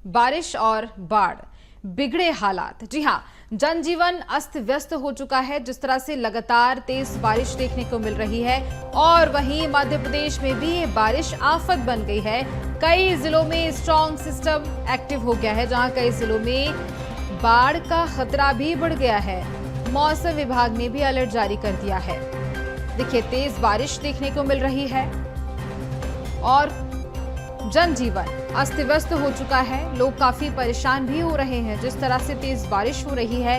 बारिश और बाढ़, बिगड़े हालात। जी हां, जनजीवन अस्त व्यस्त हो चुका है। जिस तरह से लगातार तेज बारिश देखने को मिल रही है और वहीं मध्य प्रदेश में भी ये बारिश आफत बन गई है। कई जिलों में स्ट्रॉन्ग सिस्टम एक्टिव हो गया है, जहां कई जिलों में बाढ़ का खतरा भी बढ़ गया है। मौसम विभाग ने भी अलर्ट जारी कर दिया है। देखिए, तेज बारिश देखने को मिल रही है और जनजीवन अस्त व्यस्त हो चुका है। लोग काफी परेशान भी हो रहे हैं। जिस तरह से तेज बारिश हो रही है,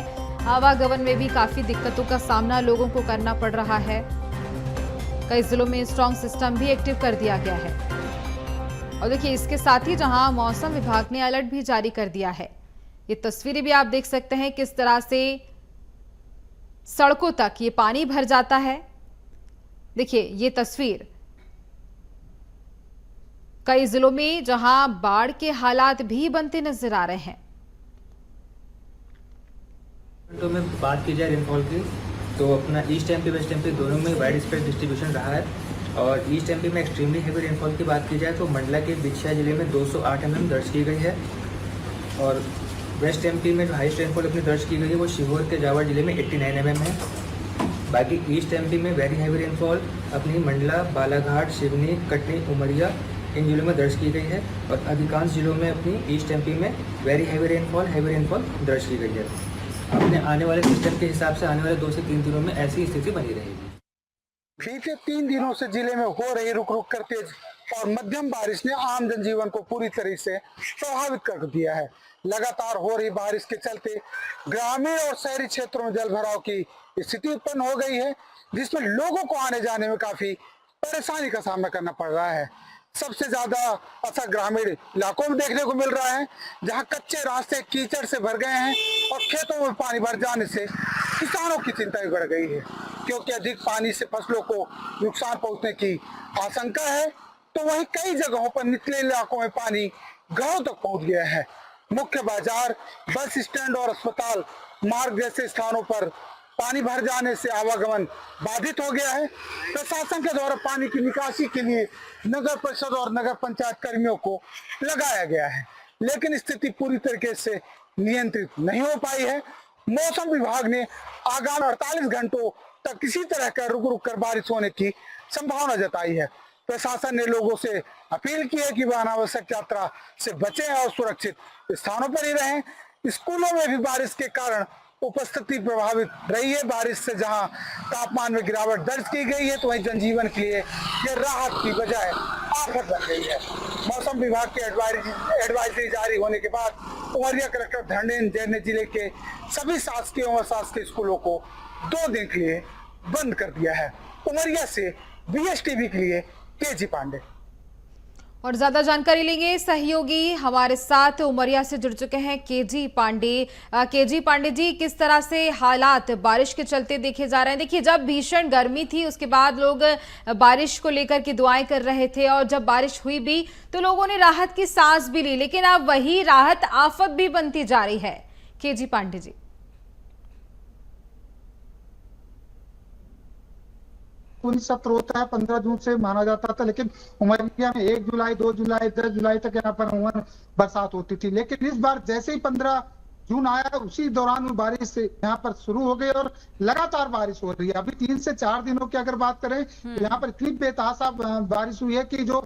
आवागमन में भी काफी दिक्कतों का सामना लोगों को करना पड़ रहा है। कई जिलों में स्ट्रॉन्ग सिस्टम भी एक्टिव कर दिया गया है। और देखिए, इसके साथ ही जहां मौसम विभाग ने अलर्ट भी जारी कर दिया है। ये तस्वीरें भी आप देख सकते हैं किस तरह से सड़कों तक ये पानी भर जाता है। देखिए, ये तस्वीर कई जिलों में जहां बाढ़ के हालात भी बनते नजर आ रहे हैं। तो में बात की जाए रेनफॉल की, तो अपना ईस्ट एमपी वेस्ट एमपी दोनों में वाइड स्प्रेड डिस्ट्रीब्यूशन रहा है। और ईस्ट एमपी में एक्सट्रीमली हैवी रेनफॉल की बात की जाए तो मंडला के बिछिया जिले में 208 mm दर्ज की गई है। और वेस्ट एमपी में जो हाईएस्ट रेनफॉल अपनी दर्ज की गई है वो शिवहर के जावर जिले में 89 mm है। बाकी ईस्ट एमपी में वेरी हैवी रेनफॉल अपनी मंडला, बालाघाट, सिवनी, कटनी, उमरिया इन जिलों में दर्ज की गई है। और अधिकांश जिलों में अपनी ईस्ट एमपी में वेरी हैवी रेनफॉल दर्ज की गई है। अपने आने वाले सिस्टम के हिसाब से आने वाले 2 से 3 दिनों में ऐसी स्थिति बनी रहेगी। बीते 3 दिनों से जिले में हो रही रुक रुक कर तेज और मध्यम बारिश ने आम जनजीवन को पूरी तरह से प्रभावित कर दिया है। लगातार हो रही बारिश के चलते ग्रामीण और शहरी क्षेत्रों में जल भराव की स्थिति उत्पन्न हो गई है, जिसमें लोगों को आने जाने में काफी परेशानी का सामना करना पड़ रहा है। सबसे ज्यादा असर ग्रामीण इलाकों में देखने को मिल रहा है, जहां कच्चे रास्ते कीचड़ से भर गए हैं और खेतों में पानी भर जाने से किसानों की चिंता भी बढ़ गई है, क्योंकि अधिक पानी से फसलों को नुकसान पहुंचने की आशंका है। तो वहीं कई जगहों पर निचले इलाकों में पानी घरों तक पहुंच गया है। मुख्य बाजार, बस स्टैंड और अस्पताल मार्ग जैसे स्थानों पर पानी भर जाने से आवागमन बाधित हो गया है। प्रशासन के द्वारा पानी की निकासी के लिए नगर परिषद और नगर पंचायत कर्मियों को लगाया गया है, लेकिन स्थिति पूरी तरीके से नियंत्रित नहीं हो पाई है। मौसम विभाग ने आगामी 48 घंटों तक किसी तरह का रुक रुक कर बारिश होने की संभावना जताई है। प्रशासन ने लोगों से अपील की है कि वह अनावश्यक यात्रा से बचें और सुरक्षित स्थानों पर ही रहें। स्कूलों में भी बारिश के कारण उपस्थिति प्रभावित रही है। बारिश से जहां तापमान में गिरावट दर्ज की गई है, तो वहीं जनजीवन के लिए यह राहत की बजाय आफत बन गई है। मौसम विभाग की एडवाइजरी जारी होने के बाद उमरिया कलेक्टर धर्मेंद्र जैन ने जिले के सभी शासकीय और अशासकीय स्कूलों को 2 दिन के लिए बंद कर दिया है। उमरिया से BSTV के लिए केजी पांडे। और ज्यादा जानकारी लेंगे, सहयोगी हमारे साथ उमरिया से जुड़ चुके हैं केजी पांडे। केजी पांडे जी, किस तरह से हालात बारिश के चलते देखे जा रहे हैं? देखिए, जब भीषण गर्मी थी उसके बाद लोग बारिश को लेकर के दुआएं कर रहे थे और जब बारिश हुई भी तो लोगों ने राहत की सांस भी ली, लेकिन अब वही राहत आफत भी बनती जा रही है। केजी पांडे जी। पूरी सत्र होता है 15 जून से माना जाता था, लेकिन उमरिया में 1 जुलाई 2 जुलाई 10 जुलाई तक यहाँ पर अमूमन बरसात होती थी। लेकिन इस बार जैसे ही 15 जून आया उसी दौरान बारिश यहाँ पर शुरू हो गई और लगातार बारिश हो रही है। अभी 3 से 4 दिनों की अगर बात करें तो यहाँ पर इतनी बेतहाशा बारिश हुई है कि जो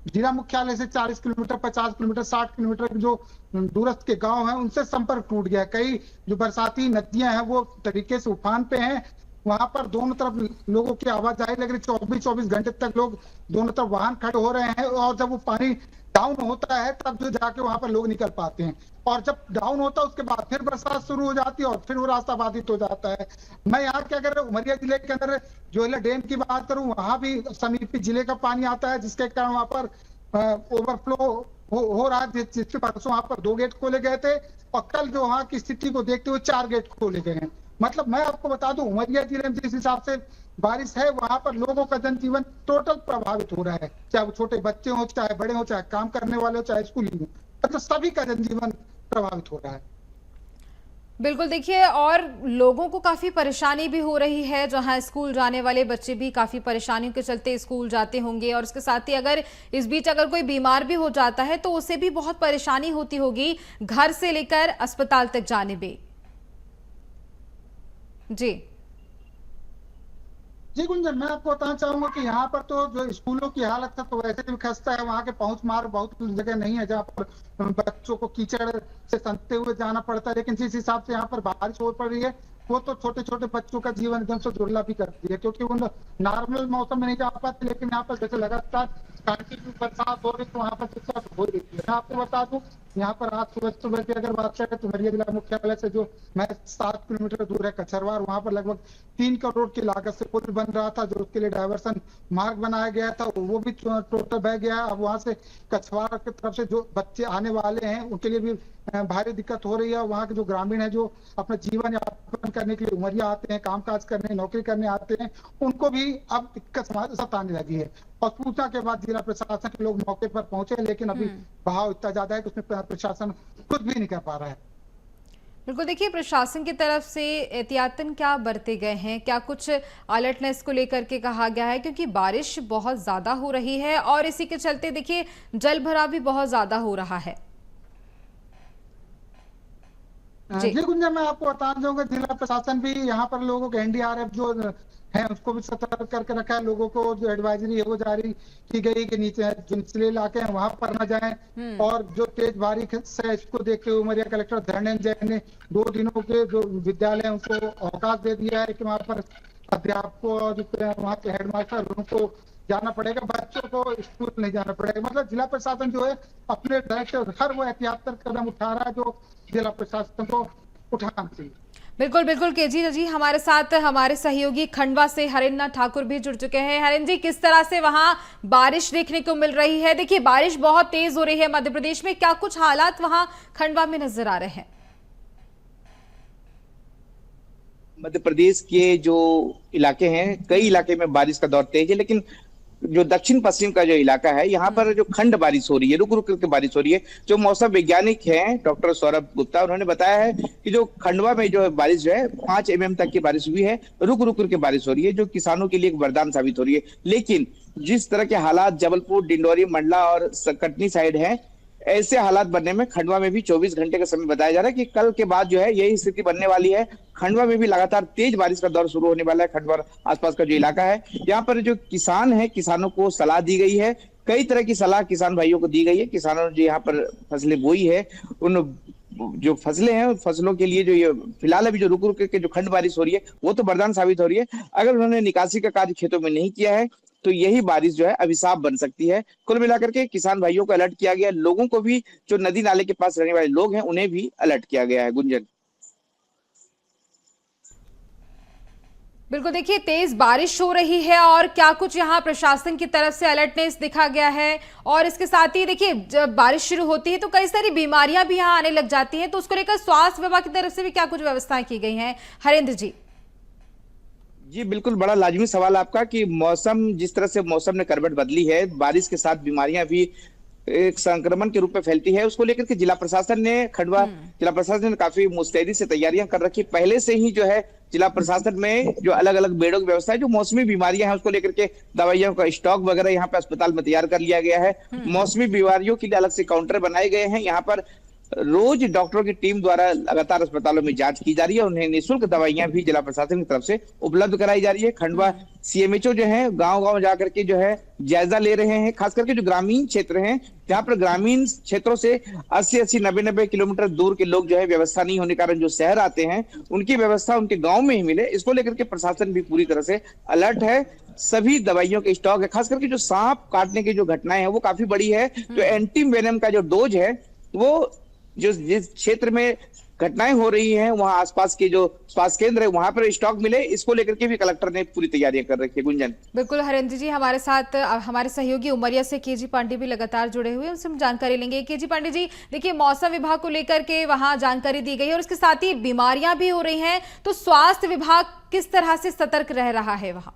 जिला मुख्यालय से 40 किलोमीटर 50 किलोमीटर 60 किलोमीटर जो दूरस्थ के गांव हैं उनसे संपर्क टूट गया। कई जो बरसाती नदियां हैं वो तरीके से उफान पे हैं। वहां पर दोनों तरफ लोगों की आवाजाही लग रही, 24 घंटे तक लोग दोनों तरफ वाहन खड़े हो रहे हैं और जब वो पानी डाउन होता है तब जो जाके वहां पर लोग निकल पाते हैं, और जब डाउन होता है उसके बाद फिर बरसात शुरू हो जाती है और फिर वो रास्ता बाधित हो जाता है। मैं यहाँ के अगर उमरिया जिले के अंदर जोइला डैम की बात करूं, वहां भी समीपी जिले का पानी आता है, जिसके कारण वहां पर ओवरफ्लो हो रहा है। जिसके परसों वहां पर 2 गेट खोले गए थे और कल जो वहां की स्थिति को देखते हुए 4 गेट खोले गए हैं। मतलब मैं आपको बता दूं, उमरिया जिले में जिस हिसाब से बारिश है वहां पर लोगों का जनजीवन टोटल प्रभावित हो रहा है, चाहे वो छोटे बच्चे हो, चाहे बड़े हो, चाहे काम करने वाले हो, चाहे स्कूली हो, मतलब सभी का जनजीवन प्रभावित हो रहा है। बिल्कुल, देखिए और लोगों को काफ़ी परेशानी भी हो रही है, जहां स्कूल जाने वाले बच्चे भी काफ़ी परेशानियों के चलते स्कूल जाते होंगे और उसके साथ ही अगर इस बीच अगर कोई बीमार भी हो जाता है तो उसे भी बहुत परेशानी होती होगी घर से लेकर अस्पताल तक जाने में। जी जी गुंजन, मैं आपको बताना चाहूंगा कि यहाँ पर तो जो स्कूलों की हालत है तो वैसे भी खस्ता है। वहाँ के पहुंच मार्ग बहुत जगह नहीं है जहाँ पर बच्चों को कीचड़ से सनते हुए जाना पड़ता है। लेकिन जिस हिसाब से यहाँ पर बारिश हो पड़ रही है वो तो छोटे छोटे बच्चों का जीवन एकदम से दुर्लभ भी करती है, क्योंकि वो नॉर्मल मौसम में नहीं जा पाते। लेकिन यहाँ पर जैसे लगातार कंटिन्यू बरसात हो रही तो वहाँ पर दिक्कत हो रही है। मैं आपको बता दूं, यहाँ पर आज सुबह सुबह की अगर बात करें तो उमरिया जिला मुख्यालय से जो मैं 7 किलोमीटर दूर है कचरवार, वहाँ पर लगभग 3 करोड़ की लागत से पुल बन रहा था, जो उसके लिए डायवर्सन मार्ग बनाया गया था, वो भी टोटल बह गया। अब वहाँ से कछवार की तरफ से जो बच्चे आने वाले हैं उनके लिए भी भारी दिक्कत हो रही है। वहाँ के जो ग्रामीण है जो अपना जीवन यापन करने के लिए उमरिया आते हैं, कामकाज करने, नौकरी करने आते हैं, उनको भी अब दिक्कत सताने लगी है। और सूचना के बाद जिला प्रशासन के लोग मौके पर पहुंचे, लेकिन अभी बहाव इतना ज्यादा है कि उसमें प्रशासन कुछ भी नहीं कर पा रहा है। बिल्कुल, देखिए प्रशासन की तरफ से एहतियातन क्या बरते गए हैं, क्या कुछ अलर्टनेस को लेकर के कहा गया है, क्योंकि बारिश बहुत ज्यादा हो रही है और इसी के चलते देखिए जल भराव भी बहुत ज्यादा हो रहा है। जी गुंजन, मैं आपको बताना चाहूंगा जिला प्रशासन भी यहाँ पर लोगों को एनडीआरएफ जो है उसको भी सतर्क करके रखा है। लोगों को जो एडवाइजरी है वो जारी की गई कि नीचे जो निचले इलाके हैं वहां पर न जाएं। और जो तेज बारिश है इसको देखते हुए उमरिया कलेक्टर धर्मेंद्र जैन ने 2 दिनों के जो विद्यालय हैं उनको अवकाश दे दिया है कि वहां पर अध्यापकों और वहाँ के हेडमास्टर उनको जाना पड़ेगा, बच्चों को स्कूल नहीं जाना पड़ेगा। मतलब जिला प्रशासन जो है अपने डायरेक्ट हर वो एहतियात कदम उठा रहा है जो जिला प्रशासन को उठाना चाहिए। बिल्कुल बिल्कुल, केजी जी हमारे साथ हमारे सहयोगी खंडवा से हरिन्ना ठाकुर भी जुड़ चुके हैं। हरिन जी, किस तरह से वहां बारिश देखने को मिल रही है? देखिए बारिश बहुत तेज हो रही है मध्य प्रदेश में, क्या कुछ हालात वहां खंडवा में नजर आ रहे हैं? मध्य प्रदेश के जो इलाके हैं, कई इलाके में बारिश का दौर तेज है, लेकिन जो दक्षिण पश्चिम का जो इलाका है यहाँ पर जो खंड बारिश हो रही है, रुक रुक करके बारिश हो रही है। जो मौसम वैज्ञानिक हैं डॉक्टर सौरभ गुप्ता, उन्होंने बताया है कि जो खंडवा में जो बारिश जो है 5 mm तक की बारिश हुई है, रुक रुक करके बारिश हो रही है, जो किसानों के लिए एक वरदान साबित हो रही है। लेकिन जिस तरह के हालात जबलपुर, डिंडोरी, मंडला और कटनी साइड है, ऐसे हालात बनने में खंडवा में भी 24 घंटे का समय बताया जा रहा है कि कल के बाद जो है यही स्थिति बनने वाली है। खंडवा में भी लगातार तेज बारिश का दौर शुरू होने वाला है। खंडवा आसपास का जो इलाका है, यहाँ पर जो किसान है, किसानों को सलाह दी गई है। कई तरह की सलाह किसान भाइयों को दी गई है। किसानों ने जो यहाँ पर फसलें बोई है, उन जो फसलें हैं, फसलों के लिए जो ये फिलहाल अभी जो रुक रुक के जो खंड बारिश हो रही है वो तो वरदान साबित हो रही है। अगर उन्होंने निकासी का कार्य खेतों में नहीं किया है तो यही बारिश जो है अभिशाप बन सकती है। कुल मिलाकर के किसान भाइयों को अलर्ट किया गया, लोगों को भी, जो नदी नाले के पास रहने वाले लोग हैं उन्हें भी अलर्ट किया गया है। गुंजन, बिल्कुल, देखिए तेज बारिश हो रही है और क्या कुछ यहाँ प्रशासन की तरफ से अलर्टनेस दिखा गया है। और इसके साथ ही देखिए जब बारिश शुरू होती है तो कई सारी बीमारियां भी यहाँ आने लग जाती हैं, तो उसको लेकर स्वास्थ्य विभाग की तरफ से भी क्या कुछ व्यवस्थाएं की गई हैं? हरेंद्र जी। जी बिल्कुल, बड़ा लाजमी सवाल आपका कि मौसम, जिस तरह से मौसम ने करवट बदली है, बारिश के साथ बीमारियां भी एक संक्रमण के रूप में फैलती है, उसको लेकर के जिला प्रशासन ने, खंडवा जिला प्रशासन ने काफी मुस्तैदी से तैयारियां कर रखी। पहले से ही जो है जिला प्रशासन में जो अलग अलग बेडों की व्यवस्था है, जो मौसमी बीमारियां हैं उसको लेकर के दवाइयों का स्टॉक वगैरह यहाँ पे अस्पताल में तैयार कर लिया गया है। मौसमी बीमारियों के लिए अलग से काउंटर बनाए गए हैं। यहाँ पर रोज डॉक्टरों की टीम द्वारा लगातार अस्पतालों में जांच की जा रही है। उन्हें निःशुल्क दवाइयां भी जिला प्रशासन की तरफ से उपलब्ध कराई जा रही है। खंडवा सीएमएचओ जो है गांव गांव जाकर के जो है जायजा ले रहे हैं, खास करके जो ग्रामीण क्षेत्र हैं, जहां पर ग्रामीण क्षेत्रों से 80-80, 90-90 किलोमीटर दूर के लोग जो है व्यवस्था नहीं होने के कारण जो शहर आते हैं, उनकी व्यवस्था उनके गांव में ही मिले, इसको लेकर के प्रशासन भी पूरी तरह से अलर्ट है। सभी दवाइयों के स्टॉक है। खास करके जो सांप काटने की जो घटनाएं हैं वो काफी बड़ी है। जो एंटी वेनम का जो डोज है, वो जो जिस क्षेत्र में घटनाएं हो रही हैं वहां आसपास के जो स्वास्थ्य केंद्र है वहां पर स्टॉक मिले, इसको लेकर के भी कलेक्टर ने पूरी तैयारियां कर रखी है। गुंजन, बिल्कुल हरेंद्र जी, हमारे साथ हमारे सहयोगी उमरिया से केजी पांडे भी लगातार जुड़े हुए हैं, उनसे हम जानकारी लेंगे। केजी पांडे जी, देखिए मौसम विभाग को लेकर के वहां जानकारी दी गई है और इसके साथ ही बीमारियां भी हो रही हैं, तो स्वास्थ्य विभाग किस तरह से सतर्क रह रहा है वहां?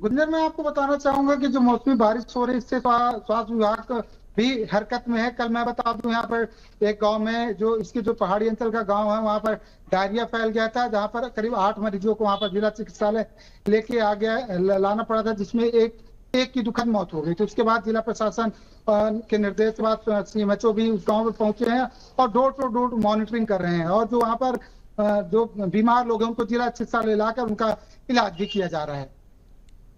गुंजन, मैं आपको बताना चाहूंगा कि जो मौसमी बारिश हो रही है इससे स्वास्थ्य विभाग भी हरकत में है। कल मैं बता दूं यहाँ पर एक गांव में जो इसके जो पहाड़ी अंचल का गांव है वहां पर डायरिया फैल गया था, जहां पर करीब 8 मरीजों को वहां पर जिला चिकित्सालय लेके आ गया लाना पड़ा था, जिसमें एक की दुखद मौत हो गई। तो उसके बाद जिला प्रशासन के निर्देश के बाद सीएमएचओ भी उस गांव में पहुंचे हैं और डोर टू डोर मॉनिटरिंग कर रहे हैं, और जो वहां पर जो बीमार लोग हैं उनको जिला चिकित्सालय लाकर उनका इलाज भी किया जा रहा है।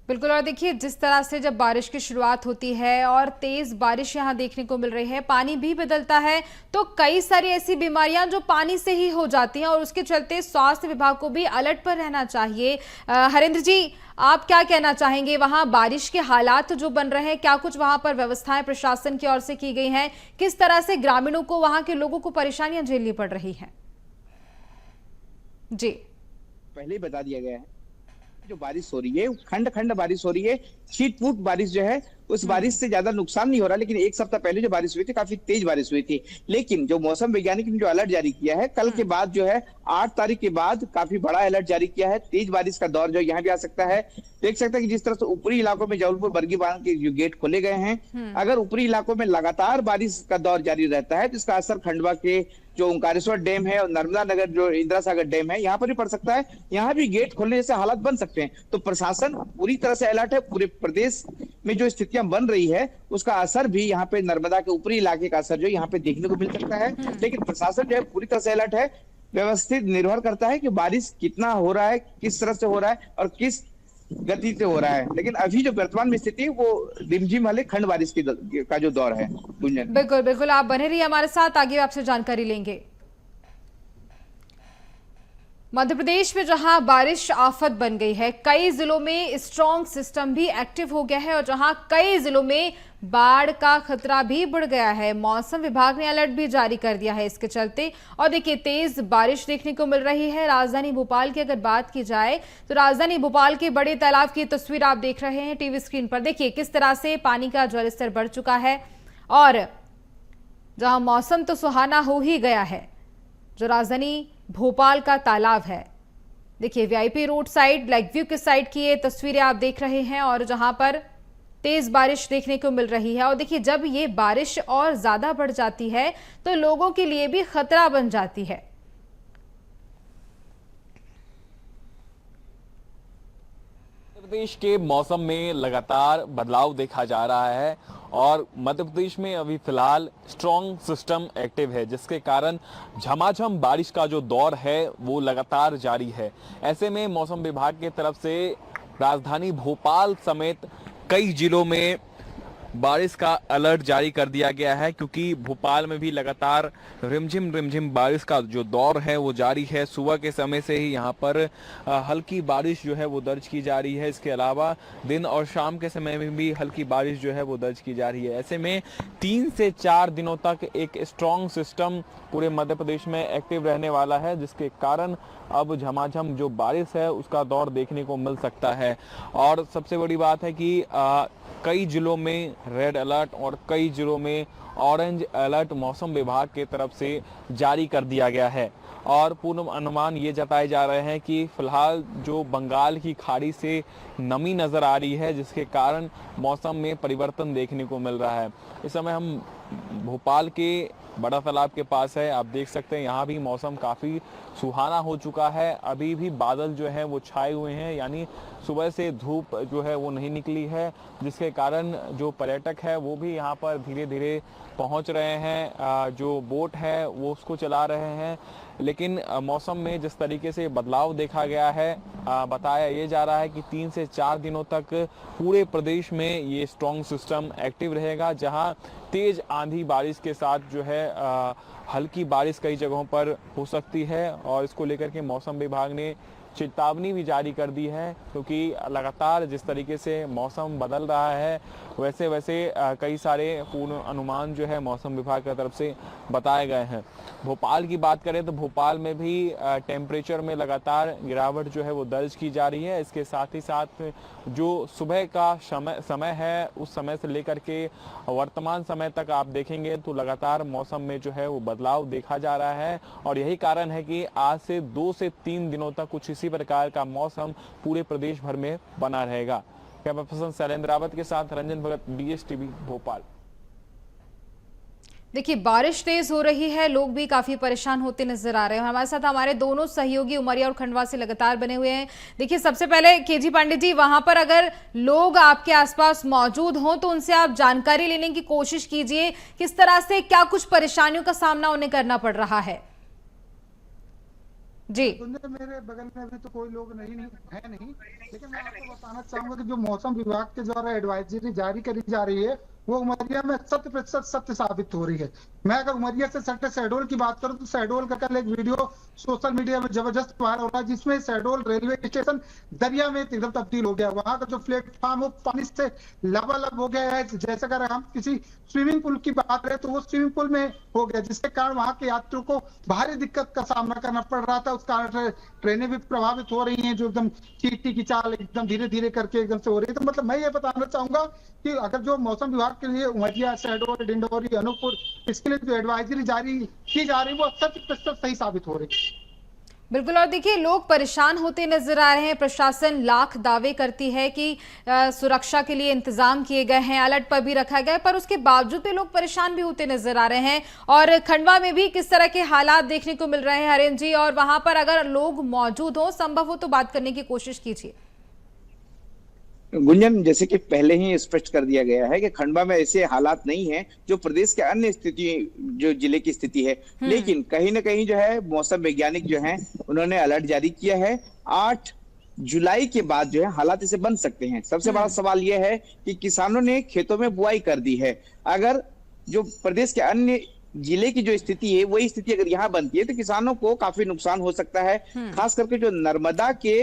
बिल्कुल। और देखिए, जिस तरह से जब बारिश की शुरुआत होती है और तेज बारिश यहाँ देखने को मिल रही है, पानी भी बदलता है, तो कई सारी ऐसी बीमारियां जो पानी से ही हो जाती हैं और उसके चलते स्वास्थ्य विभाग को भी अलर्ट पर रहना चाहिए। हरेंद्र जी, आप क्या कहना चाहेंगे? वहां बारिश के हालात जो बन रहे हैं, क्या कुछ वहां पर व्यवस्थाएं प्रशासन की ओर से की गई हैं? किस तरह से ग्रामीणों को, वहां के लोगों को परेशानियां झेलनी पड़ रही हैं? जी, पहले ही बता दिया गया है, जो बारिश हो रही है खंड खंड बारिश हो रही है, छीट-फूट बारिश जो है उस बारिश से ज्यादा नुकसान नहीं हो रहा। लेकिन एक सप्ताह पहले जो बारिश हुई थी काफी तेज बारिश हुई थी। लेकिन जो मौसम वैज्ञानिक ने जो अलर्ट जारी किया है कल के बाद जो है 8 तारीख के बाद काफी बड़ा अलर्ट जारी किया है। तेज बारिश का दौर जो यहाँ भी आ सकता है। देख सकते हैं कि जिस तरह से ऊपरी इलाकों में जबलपुर बरगी बांध के जो गेट खोले गए हैं, अगर ऊपरी इलाकों में लगातार बारिश का दौर जारी रहता है तो इसका असर खंडवा के जो ओंकारेश्वर डैम है और नर्मदा नगर जो इंदिरा सागर डैम है यहाँ पर भी पड़ सकता है। यहाँ भी गेट खोलने जैसे हालात बन सकते हैं। तो प्रशासन पूरी तरह से अलर्ट है। पूरे प्रदेश में जो स्थितियां बन रही है उसका असर भी यहाँ पे नर्मदा के ऊपरी इलाके का असर जो यहाँ पे देखने को मिल सकता है। लेकिन प्रशासन जो है पूरी तरह से अलर्ट है। व्यवस्थित निर्भर करता है कि बारिश कितना हो रहा है, किस तरह से हो रहा है और किस गति से हो रहा है। लेकिन अभी जो वर्तमान में स्थिति है वो रिमझिम वाले खंड बारिश का जो दौर है। बिल्कुल बिल्कुल, आप बने रहिए हमारे साथ, आगे आपसे जानकारी लेंगे। मध्य प्रदेश में जहां बारिश आफत बन गई है, कई जिलों में स्ट्रॉन्ग सिस्टम भी एक्टिव हो गया है और जहां कई जिलों में बाढ़ का खतरा भी बढ़ गया है, मौसम विभाग ने अलर्ट भी जारी कर दिया है इसके चलते। और देखिए, तेज बारिश देखने को मिल रही है। राजधानी भोपाल की अगर बात की जाए तो राजधानी भोपाल के बड़े तालाब की तस्वीर आप देख रहे हैं टीवी स्क्रीन पर। देखिए किस तरह से पानी का जलस्तर बढ़ चुका है और जहां मौसम तो सुहाना हो ही गया है, जो राजधानी भोपाल का तालाब है, देखिए VIP road side lake view के साइड की ये तस्वीरें आप देख रहे हैं और जहां पर तेज बारिश देखने को मिल रही है। और देखिए, जब ये बारिश और ज्यादा बढ़ जाती है तो लोगों के लिए भी खतरा बन जाती है। प्रदेश के मौसम में लगातार बदलाव देखा जा रहा है और मध्य प्रदेश में अभी फिलहाल स्ट्रॉन्ग सिस्टम एक्टिव है, जिसके कारण झमाझम बारिश का जो दौर है वो लगातार जारी है। ऐसे में मौसम विभाग की तरफ से राजधानी भोपाल समेत कई जिलों में बारिश का अलर्ट जारी कर दिया गया है, क्योंकि भोपाल में भी लगातार रिमझिम बारिश का जो दौर है वो जारी है। सुबह के समय से ही यहाँ पर हल्की बारिश जो है वो दर्ज की जा रही है। इसके अलावा दिन और शाम के समय में भी हल्की बारिश जो है वो दर्ज की जा रही है। ऐसे में 3 से 4 दिनों तक एक स्ट्रॉन्ग सिस्टम पूरे मध्य प्रदेश में एक्टिव रहने वाला है, जिसके कारण अब झमाझम जो बारिश है उसका दौर देखने को मिल सकता है। और सबसे बड़ी बात है कि कई जिलों में रेड अलर्ट और कई जिलों में ऑरेंज अलर्ट मौसम विभाग की तरफ से जारी कर दिया गया है। और पूर्व अनुमान ये जताए जा रहे हैं कि फिलहाल जो बंगाल की खाड़ी से नमी नजर आ रही है, जिसके कारण मौसम में परिवर्तन देखने को मिल रहा है। इस समय हम भोपाल के बड़ा तालाब के पास है, आप देख सकते हैं यहाँ भी मौसम काफ़ी सुहाना हो चुका है। अभी भी बादल जो है वो छाए हुए हैं, यानी सुबह से धूप जो है वो नहीं निकली है, जिसके कारण जो पर्यटक है वो भी यहाँ पर धीरे धीरे पहुँच रहे हैं। जो बोट है वो उसको चला रहे हैं। लेकिन मौसम में जिस तरीके से बदलाव देखा गया है, बताया ये जा रहा है कि 3 से 4 दिनों तक पूरे प्रदेश में ये स्ट्रॉन्ग सिस्टम एक्टिव रहेगा, जहां तेज आंधी बारिश के साथ जो है हल्की बारिश कई जगहों पर हो सकती है। और इसको लेकर के मौसम विभाग ने चेतावनी भी जारी कर दी है, क्योंकि लगातार जिस तरीके से मौसम बदल रहा है वैसे वैसे कई सारे पूर्ण अनुमान जो है मौसम विभाग की तरफ से बताए गए हैं। भोपाल की बात करें तो भोपाल में भी टेम्परेचर में लगातार गिरावट जो है वो दर्ज की जा रही है। इसके साथ ही साथ जो सुबह का समय है उस समय से लेकर के वर्तमान समय तक आप देखेंगे तो लगातार मौसम में जो है वो बदलाव देखा जा रहा है। और यही कारण है कि आज से 2 से 3 दिनों तक कुछ इसी प्रकार का मौसम पूरे प्रदेश भर में बना रहेगा। कैमरा पर्सन शैलेंद्र रावत के साथ रंजन भगत, BS टीवी भोपाल। देखिए, बारिश तेज हो रही है, लोग भी काफी परेशान होते नजर आ रहे हैं। हमारे साथ हमारे दोनों सहयोगी उमरिया और खंडवा से लगातार बने हुए हैं। देखिए, सबसे पहले केजी पांडे जी, वहां पर अगर लोग आपके आसपास मौजूद हों तो उनसे आप जानकारी लेने की कोशिश कीजिए, किस तरह से क्या कुछ परेशानियों का सामना उन्हें करना पड़ रहा है। जी, मेरे बगल में अभी तो कोई लोग नहीं लेकिन मैं आपको बताना चाहूंगा कि जो मौसम विभाग के द्वारा एडवाइजरी जारी करी जा रही है वो उमरिया में 100% सत्य साबित हो रही है। मैं अगर उमरिया से सटे शहडोल की बात करूं तो शहडोल का कल एक वीडियो सोशल मीडिया में जबरदस्त वायरल हो रहा है, जिसमें शहडोल रेलवे स्टेशन दरिया में एकदम तब्दील हो गया। वहां का जो प्लेटफॉर्म वो पानी से लबालब हो गया है। जैसे अगर हम किसी स्विमिंग पूल की बात करें तो वो स्विमिंग पूल में हो गया, जिसके कारण वहां के यात्रियों को भारी दिक्कत का सामना करना पड़ रहा था। उस कारण ट्रेनें भी प्रभावित हो रही हैं, जो एकदम चींटी की चाल एकदम धीरे धीरे करके एकदम से हो रही है। तो मतलब मैं ये बताना चाहूंगा कि अगर जो मौसम विभाग के लिए उमरिया, शहडोल, डिंडोरी, अनूपपुर, इसके लिए जो एडवाइजरी जारी की जा रही है वो 100% सही साबित हो रही है। बिल्कुल। और देखिए, लोग परेशान होते नजर आ रहे हैं। प्रशासन लाख दावे करती है कि सुरक्षा के लिए इंतजाम किए गए हैं, अलर्ट पर भी रखा गया है, पर उसके बावजूद भी लोग परेशान भी होते नजर आ रहे हैं। और खंडवा में भी किस तरह के हालात देखने को मिल रहे हैं हरेन जी, और वहां पर अगर लोग मौजूद हो, संभव हो तो बात करने की कोशिश कीजिए। गुंजन, जैसे कि पहले ही स्पष्ट कर दिया गया है कि खंडवा में ऐसे हालात नहीं है जो प्रदेश के अन्य स्थिति, जो जिले की स्थिति है, लेकिन कहीं ना कहीं जो है मौसम वैज्ञानिक जो है उन्होंने अलर्ट जारी किया है। 8 जुलाई के बाद जो है हालात इसे बन सकते हैं। सबसे बड़ा सवाल यह है कि किसानों ने खेतों में बुआई कर दी है। अगर जो प्रदेश के अन्य जिले की जो स्थिति है वही स्थिति अगर यहाँ बनती है तो किसानों को काफी नुकसान हो सकता है। खास करके जो नर्मदा के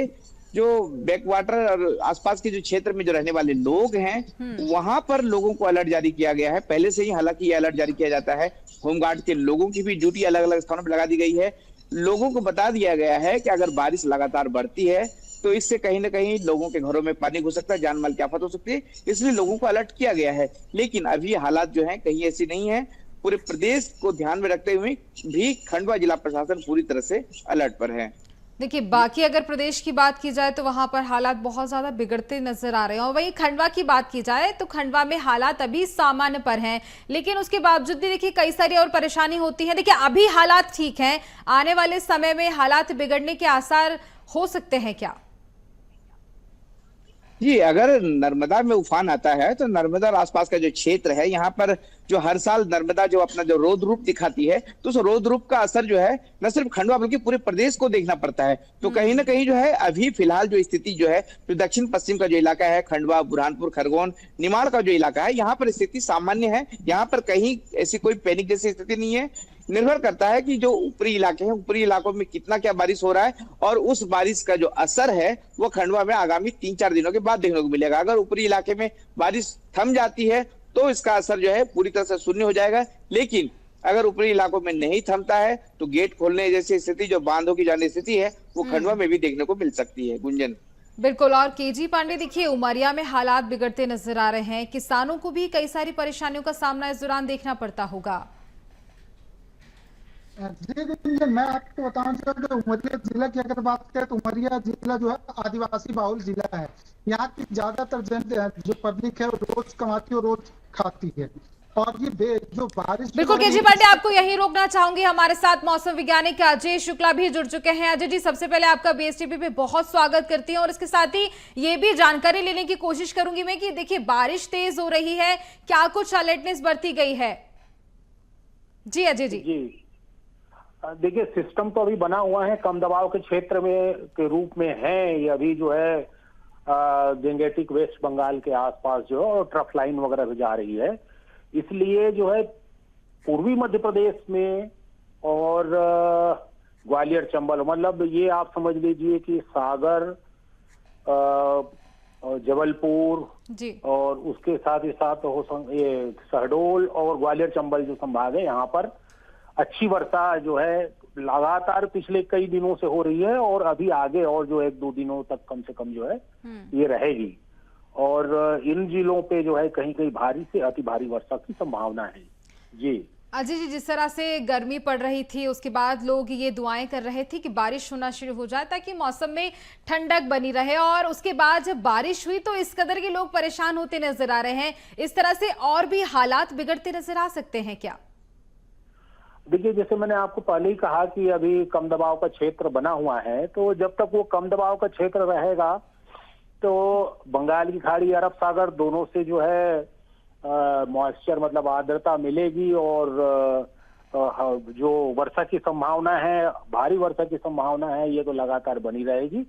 जो बैकवाटर और आसपास के जो क्षेत्र में जो रहने वाले लोग हैं वहां पर लोगों को अलर्ट जारी किया गया है पहले से ही। हालांकि ये अलर्ट जारी किया जाता है, होमगार्ड के लोगों की भी ड्यूटी अलग अलग स्थानों पर लगा दी गई है। लोगों को बता दिया गया है कि अगर बारिश लगातार बढ़ती है तो इससे कहीं ना कहीं लोगों के घरों में पानी घुस सकता है, जान माल की आफत हो सकती है, इसलिए लोगों को अलर्ट किया गया है। लेकिन अभी हालात जो है कहीं ऐसी नहीं है। पूरे प्रदेश को ध्यान में रखते हुए भी खंडवा जिला प्रशासन पूरी तरह से अलर्ट पर है। देखिए, बाकी अगर प्रदेश की बात की जाए तो वहां पर हालात बहुत ज्यादा बिगड़ते नजर आ रहे हैं, और वहीं खंडवा की बात की जाए तो खंडवा में हालात अभी सामान्य पर हैं, लेकिन उसके बावजूद भी देखिए कई सारी और परेशानी होती है। देखिए, अभी हालात ठीक हैं, आने वाले समय में हालात बिगड़ने के आसार हो सकते हैं क्या? जी, अगर नर्मदा में उफान आता है तो नर्मदा और आसपास का जो क्षेत्र है यहाँ पर जो हर साल नर्मदा जो अपना जो रौद्र रूप दिखाती है तो उस रौद्र रूप का असर जो है न सिर्फ खंडवा बल्कि पूरे प्रदेश को देखना पड़ता है। तो कहीं ना कहीं जो है अभी फिलहाल जो स्थिति जो है, जो दक्षिण पश्चिम का जो इलाका है, खंडवा, बुरहानपुर, खरगोन, निमाड़ का जो इलाका है, यहाँ पर स्थिति सामान्य है। यहाँ पर कहीं ऐसी कोई पैनिक जैसी स्थिति नहीं है। निर्भर करता है कि जो ऊपरी इलाके हैं, ऊपरी इलाकों में कितना क्या बारिश हो रहा है और उस बारिश का जो असर है वो खंडवा में आगामी 3-4 दिनों के बाद देखने को मिलेगा। अगर ऊपरी इलाके में बारिश थम जाती है तो इसका असर जो है पूरी तरह से शून्य हो जाएगा। लेकिन अगर ऊपरी इलाकों में नहीं थमता है तो गेट खोलने जैसी स्थिति, जो बांधों की जाने स्थिति है, वो खंडवा में भी देखने को मिल सकती है। गुंजन, बिल्कुल। और केजी पांडे, देखिए उमरिया में हालात बिगड़ते नजर आ रहे हैं, किसानों को भी कई सारी परेशानियों का सामना इस दौरान देखना पड़ता होगा। जी, मैं आपको बताना चाहूँगा उमरिया जिला की अगर बात करें तो उमरिया जिला जो है आदिवासी बहुल जिला है। यहाँ की ज्यादातर जो पब्लिक है वो रोज कमाती है और रोज खाती है। और ये जो बारिश, बिल्कुल केजी पांडे, आपको यहीं रोकना चाहूंगी। हमारे साथ मौसम वैज्ञानिक अजय शुक्ला भी जुड़ चुके हैं। अजय जी, सबसे पहले आपका बीएसटीवी पे बहुत स्वागत करती हूँ, और इसके साथ ही ये भी जानकारी लेने की कोशिश करूंगी मैं कि देखिए बारिश तेज हो रही है, क्या कुछ अलर्टनेस बरती गई है? जी अजय जी। जी देखिए, सिस्टम तो अभी बना हुआ है, कम दबाव के क्षेत्र में के रूप में है ये अभी जो है गंगेटिक वेस्ट बंगाल के आसपास जो है और ट्रफ लाइन वगैरह भी जा रही है। इसलिए जो है पूर्वी मध्य प्रदेश में और ग्वालियर, चंबल, मतलब ये आप समझ लीजिए कि सागर, जबलपुर जी, और उसके साथ ही साथ ये शहडोल और ग्वालियर चंबल जो संभाग है, यहाँ पर अच्छी वर्षा जो है लगातार पिछले कई दिनों से हो रही है और अभी आगे और जो 1-2 दिनों तक कम से कम जो है ये रहेगी। और इन जिलों पे जो है कहीं कहीं भारी से अति भारी वर्षा की संभावना है। जी अजय जी, जिस तरह से गर्मी पड़ रही थी उसके बाद लोग ये दुआएं कर रहे थे कि बारिश होना शुरू हो जाए ताकि मौसम में ठंडक बनी रहे, और उसके बाद जब बारिश हुई तो इस कदर के लोग परेशान होते नजर आ रहे हैं। इस तरह से और भी हालात बिगड़ते नजर आ सकते हैं क्या? देखिए, जैसे मैंने आपको पहले ही कहा कि अभी कम दबाव का क्षेत्र बना हुआ है, तो जब तक वो कम दबाव का क्षेत्र रहेगा तो बंगाल की खाड़ी, अरब सागर दोनों से जो है मॉइस्चर मतलब आर्द्रता मिलेगी और जो वर्षा की संभावना है, भारी वर्षा की संभावना है, ये तो लगातार बनी रहेगी।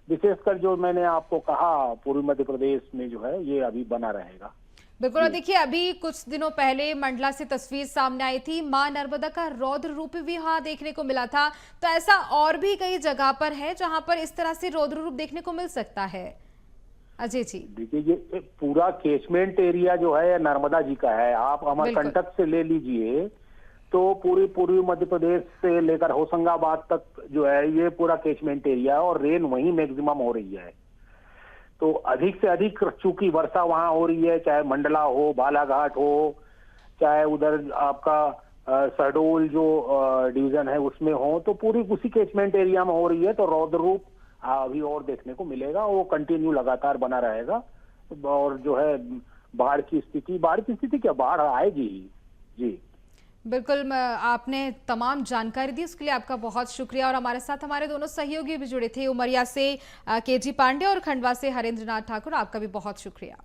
विशेषकर जो मैंने आपको कहा पूर्वी मध्य प्रदेश में जो है ये अभी बना रहेगा। बिल्कुल। और देखिए, अभी कुछ दिनों पहले मंडला से तस्वीर सामने आई थी, मां नर्मदा का रौद्र रूप भी वहां देखने को मिला था। तो ऐसा और भी कई जगह पर है जहां पर इस तरह से रौद्र रूप देखने को मिल सकता है। अजय जी, देखिए, ये पूरा केचमेंट एरिया जो है नर्मदा जी का है। आप अमरकंटक से ले लीजिए तो पूरी पूर्वी मध्य प्रदेश से लेकर होशंगाबाद तक जो है ये पूरा केचमेंट एरिया है और रेन वहीं मैक्सिमम हो रही है। तो अधिक से अधिक चूंकि वर्षा वहां हो रही है, चाहे मंडला हो, बालाघाट हो, चाहे उधर आपका शहडोल जो डिवीजन है उसमें हो, तो पूरी उसी केचमेंट एरिया में हो रही है। तो रौद्र रूप अभी और देखने को मिलेगा, वो कंटिन्यू लगातार बना रहेगा। और जो है बाढ़ की स्थिति क्या, बाढ़ आएगी ही। जी बिल्कुल। आपने तमाम जानकारी दी, उसके लिए आपका बहुत शुक्रिया। और हमारे साथ हमारे दोनों सहयोगी भी जुड़े थे, उमरिया से केजी पांडे और खंडवा से हरेंद्र नाथ ठाकुर, आपका भी बहुत शुक्रिया।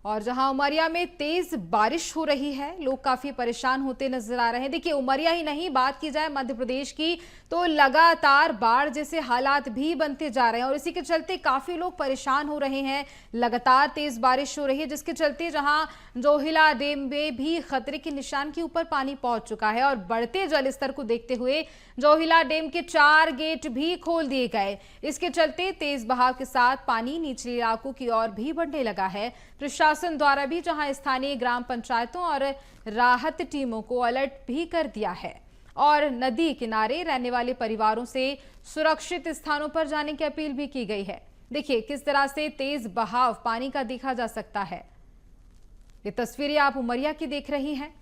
और जहां उमरिया में तेज बारिश हो रही है, लोग काफी परेशान होते नजर आ रहे हैं। देखिए, उमरिया ही नहीं, बात की जाए मध्य प्रदेश की तो लगातार बाढ़ जैसे हालात भी बनते जा रहे हैं और इसी के चलते काफी लोग परेशान हो रहे हैं। लगातार तेज बारिश हो रही है जिसके चलते जहां जोहिला डैम में भी खतरे के निशान के ऊपर पानी पहुंच चुका है और बढ़ते जल स्तर को देखते हुए जोहिला डैम के 4 गेट भी खोल दिए गए। इसके चलते तेज बहाव के साथ पानी निचले इलाकों की ओर भी बढ़ने लगा है। प्रशासन द्वारा भी जहां स्थानीय ग्राम पंचायतों और राहत टीमों को अलर्ट भी कर दिया है और नदी किनारे रहने वाले परिवारों से सुरक्षित स्थानों पर जाने की अपील भी की गई है। देखिए किस तरह से तेज बहाव पानी का देखा जा सकता है। ये तस्वीरें आप उमरिया की देख रही हैं।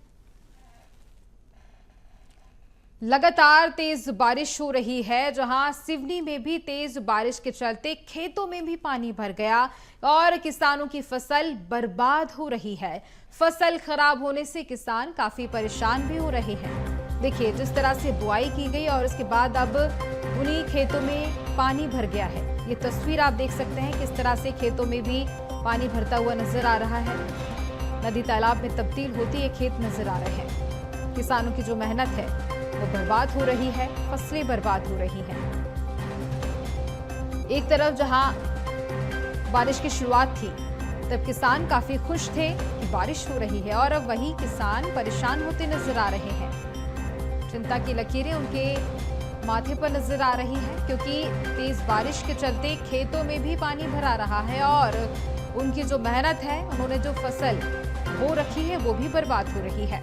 लगातार तेज बारिश हो रही है, जहां सिवनी में भी तेज बारिश के चलते खेतों में भी पानी भर गया और किसानों की फसल बर्बाद हो रही है। फसल खराब होने से किसान काफी परेशान भी हो रहे हैं। देखिए जिस तरह से बुआई की गई और उसके बाद अब उन्हीं खेतों में पानी भर गया है। ये तस्वीर आप देख सकते हैं किस तरह से खेतों में भी पानी भरता हुआ नजर आ रहा है। नदी तालाब में तब्दील होती है खेत नजर आ रहे हैं। किसानों की जो मेहनत है वो बर्बाद हो रही है, फसलें बर्बाद हो रही हैं। एक तरफ जहां बारिश की शुरुआत थी तब किसान काफी खुश थे कि बारिश हो रही है और अब वही किसान परेशान होते नजर आ रहे हैं। चिंता की लकीरें उनके माथे पर नजर आ रही हैं क्योंकि तेज बारिश के चलते खेतों में भी पानी भरा रहा है और उनकी जो मेहनत है, उन्होंने जो फसल बो रखी है वो भी बर्बाद हो रही है।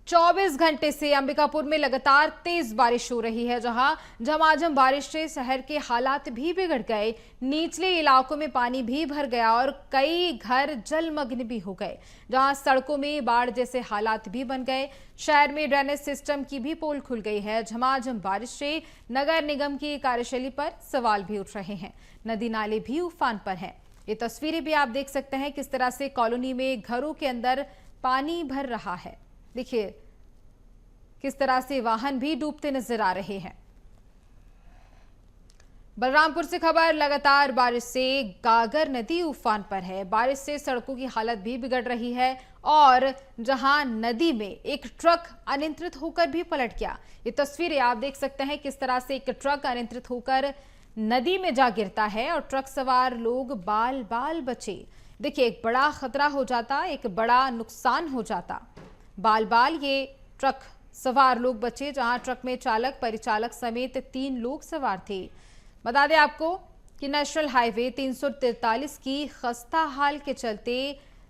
24 घंटे से अंबिकापुर में लगातार तेज बारिश हो रही है, जहां झमाझम बारिश से शहर के हालात भी बिगड़ गए। निचले इलाकों में पानी भी भर गया और कई घर जलमग्न भी हो गए, जहां सड़कों में बाढ़ जैसे हालात भी बन गए। शहर में ड्रेनेज सिस्टम की भी पोल खुल गई है। झमाझम बारिश से नगर निगम की कार्यशैली पर सवाल भी उठ रहे हैं। नदी नाले भी उफान पर हैं। ये तस्वीरें भी आप देख सकते हैं किस तरह से कॉलोनी में घरों के अंदर पानी भर रहा है। देखिए किस तरह से वाहन भी डूबते नजर आ रहे हैं। बलरामपुर से खबर, लगातार बारिश से गागर नदी उफान पर है। बारिश से सड़कों की हालत भी बिगड़ रही है और जहां नदी में एक ट्रक अनियंत्रित होकर भी पलट गया। ये तस्वीरें आप देख सकते हैं किस तरह से एक ट्रक अनियंत्रित होकर नदी में जा गिरता है और ट्रक सवार लोग बाल बाल बचे। देखिए एक बड़ा खतरा हो जाता, एक बड़ा नुकसान हो जाता। बाल बाल ये ट्रक सवार लोग बचे, जहां ट्रक में चालक, परिचालक समेत 3 लोग सवार थे। बता दें आपको कि नेशनल हाईवे 343 की खस्ता हाल के चलते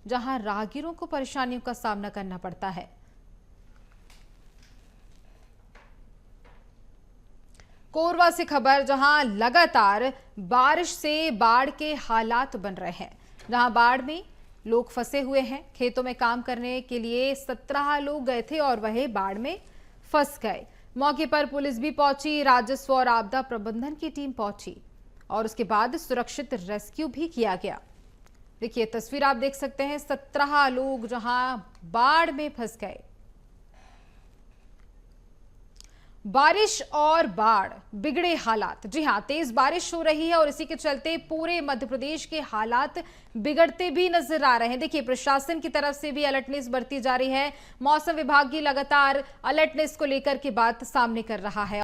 जहां राहगीरों को परेशानियों का सामना करना पड़ता है। कोरबा से खबर, जहां लगातार बारिश से बाढ़ के हालात बन रहे हैं, जहां बाढ़ में लोग फंसे हुए हैं। खेतों में काम करने के लिए 17 लोग गए थे और वह बाढ़ में फंस गए। मौके पर पुलिस भी पहुंची, राजस्व और आपदा प्रबंधन की टीम पहुंची और उसके बाद सुरक्षित रेस्क्यू भी किया गया। देखिए तस्वीर आप देख सकते हैं, 17 लोग जहां बाढ़ में फंस गए। बारिश और बाढ़, बिगड़े हालात। जी हां, तेज बारिश हो रही है और इसी के चलते पूरे मध्य प्रदेश के हालात बिगड़ते भी नजर आ रहे हैं। देखिए प्रशासन की तरफ से भी अलर्टनेस बरती जा रही है। मौसम विभाग की लगातार अलर्टनेस को लेकर के बात सामने कर रहा है।